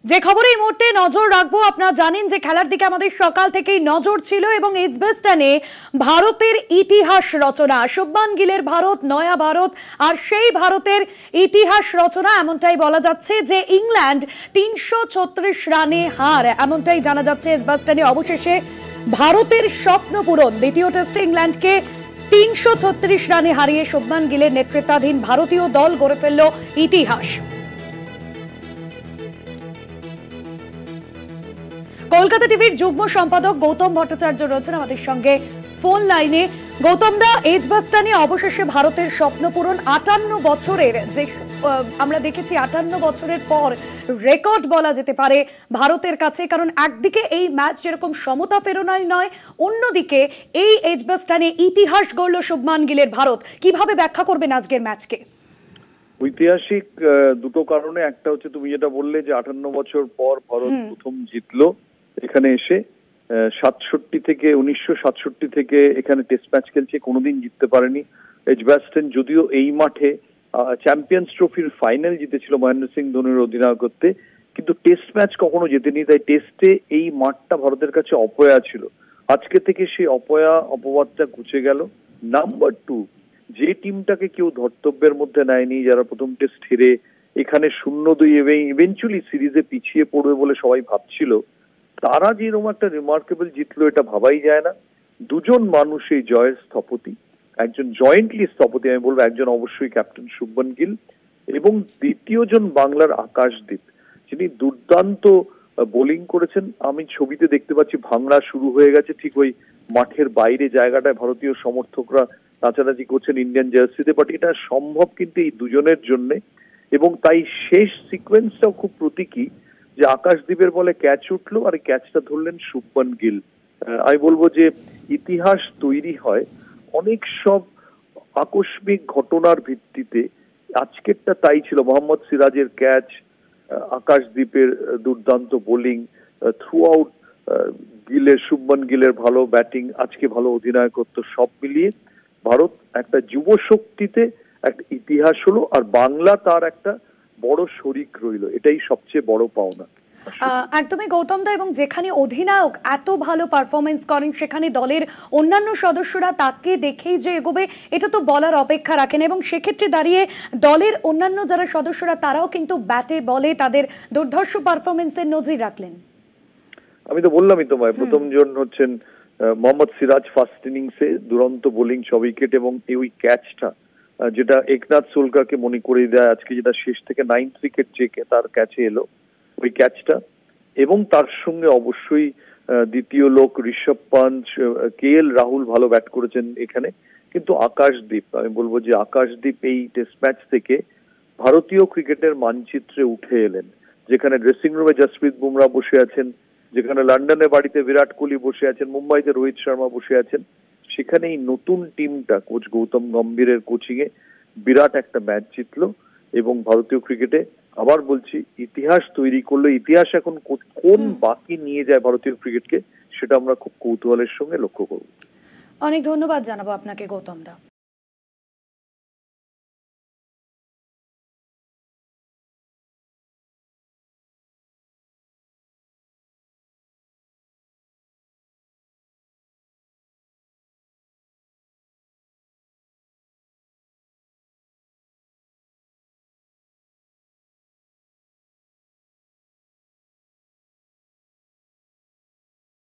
যে খবরে এই মুহূর্তে নজর রাখবো, আপনারা জানেন যে খেলার দিকে আমাদের সকাল থেকেই নজর ছিল এবং এজবেস্টনে ভারতের ইতিহাস রচনা, শুভমান গিলের ভারত, নয়া ভারত, আর সেই ভারতের ইতিহাস রচনা এমনটাই বলা যাচ্ছে যে ইংল্যান্ড ৩৩৬ রানে হার, এমনটাই জানা যাচ্ছে। এজবেস্টনে অবশেষে ভারতের স্বপ্ন পূরণ। দ্বিতীয় টেস্টে ইংল্যান্ডকে ৩৩৬ রানে হারিয়ে শুভমান গিলের নেতৃত্বাধীন ভারতীয় দল গড়ে ফেলল ইতিহাস। কলকাতা টিভির যুগ্ম সম্পাদক গৌতম ভট্টাচার্য রয়েছেন আমাদের সঙ্গে ফোন লাইনে। গৌতম দা, এজবেস্টনে অবশেষে ভারতের স্বপ্ন পূরণ। ৫৮ বছরের যে আমরা দেখেছি, ৫৮ বছরের পর রেকর্ড বলা যেতে পারে ভারতের কাছে, কারণ একদিকে এই ম্যাচ যেরকম সমতা ফেরানোই নয়, অন্যদিকে এই এজবেস্টনে ইতিহাস গড়ল শুভমান গিলের ভারত। কিভাবে ব্যাখ্যা করবেন আজকের ম্যাচকে? ঐতিহাসিক দুটো কারণে। একটা হচ্ছে তুমি যেটা বললে যে ৫৮ বছর পর ভারত প্রথম জিতলো এখানে এসে। ১৯৬৭ থেকে এখানে টেস্ট ম্যাচ খেলছে, কোনোদিন জিততে পারেনি। এজবেস্টন যদিও এই মাঠে চ্যাম্পিয়ন্স ট্রফির ফাইনাল জিতেছিল মহেন্দ্র সিং ধোনির অধিনায়কত্বে, কিন্তু টেস্ট ম্যাচ কখনো জেতেনি। তাই টেস্টে এই মাঠটা ভারতের কাছে অপয়া ছিল। আজকে থেকে সেই অপবাদটা ঘুচে গেল। নাম্বার 2, যে টিমটাকে কেউ ধর্তব্যের মধ্যে নেয়নি, যারা প্রথম টেস্ট হেরে এখানে 0-2 এবং ইভেন্চুয়ালি সিরিজে পিছিয়ে পড়বে বলে সবাই ভাবছিল, তারা যেরকম একটা রিমার্কেবল জিতলো এটা ভাবাই যায় না। দুজন মানুষ এই জয়ের স্থপতি, একজন জয়েন্টলি স্থপতি আমি বলবো, একজন অবশ্যই ক্যাপ্টেন শুভমান গিল এবং দ্বিতীয়জন বাংলার আকাশদীপ, যিনি দুর্দান্ত বোলিং করেছেন। আমি ছবিতে দেখতে পাচ্ছি ভাঙড়া শুরু হয়ে গেছে, ঠিক ওই মাঠের বাইরে জায়গাটায় ভারতীয় সমর্থকরা নাচানাচি করছেন ইন্ডিয়ান জার্সিতে, বাট এটা সম্ভব কিন্তু এই দুজনের জন্য। এবং তাই শেষ সিকোয়েন্সটাও খুব প্রতীকী যে আকাশদীপের বলে ক্যাচ উঠলো আর ক্যাচটা ধরলেন শুভমান গিল। আমি বলবো যে ইতিহাস তৈরি হয় অনেক সব আকস্মিক ঘটনার ভিত্তিতে। আজকেরটা তাই ছিল, মোহাম্মদ সিরাজের ক্যাচ, আকাশদীপের দুর্দান্ত বোলিং, থ্রু আউট শুভমান গিলের ভালো ব্যাটিং, আজকে ভালো অধিনায়কত্ব, সব মিলিয়ে ভারত একটা যুব শক্তিতে একটা ইতিহাস হলো, আর বাংলা তার একটা বড় শরিক রইল। এটাই সবচেয়ে বড় পাওনা। একদমই গৌতম দা, এবং যেখানে অধিনায়ক এত ভালো পারফরমেন্স করেন সেখানে দলের অন্যান্য সদস্যরা তাকে দেখেই যে এগোবে এটা তো বলার অপেক্ষা রাখেন, এবং সেক্ষেত্রে দাঁড়িয়ে দলের অন্যান্য যারা সদস্যরা তারাও কিন্তু ব্যাটে বলে তাদের দুর্ধর্ষ পারফরমেন্সের নজির রাখলেন। আমি তো বললামই তোমায়, প্রথম জন হচ্ছেন মোহাম্মদ সিরাজ, ফার্স্ট ইনিংসে দুরন্ত বোলিং, 6 উইকেট, এবং এই ক্যাচটা যেটা একনাথ সোলকারকে মনে করে দেয় আজকে, যেটা শেষ থেকে 9th উইকেট যে তার ক্যাচে এলো ওই ক্যাচটা। এবং তার সঙ্গে অবশ্যই দ্বিতীয় লোক ঋষভ পান্ত, KL রাহুল ভালো ব্যাট করেছেন এখানে, কিন্তু আকাশদীপ, আমি বলবো যে আকাশদীপ এই টেস্ট ম্যাচ থেকে ভারতীয় ক্রিকেটের মানচিত্রে উঠে এলেন। যেখানে ড্রেসিং রুমে জসপ্রীত বুমরা বসে আছেন, যেখানে লন্ডনে বাড়িতে বিরাট কোহলি বসে আছেন, মুম্বাইতে রোহিত শর্মা বসে আছেন, সেখানে এই নতুন টিমটা কোচ গৌতম গম্ভীরের কোচিং এ বিরাট একটা ম্যাচ জিতলো এবং ভারতীয় ক্রিকেটে আবার বলছি ইতিহাস তৈরি করলো। ইতিহাস এখন কোন বাকি নিয়ে যায় ভারতীয় ক্রিকেটকে, সেটা আমরা খুব কৌতূহলের সঙ্গে লক্ষ্য করব। অনেক ধন্যবাদ জানাবো আপনাকে গৌতম দা।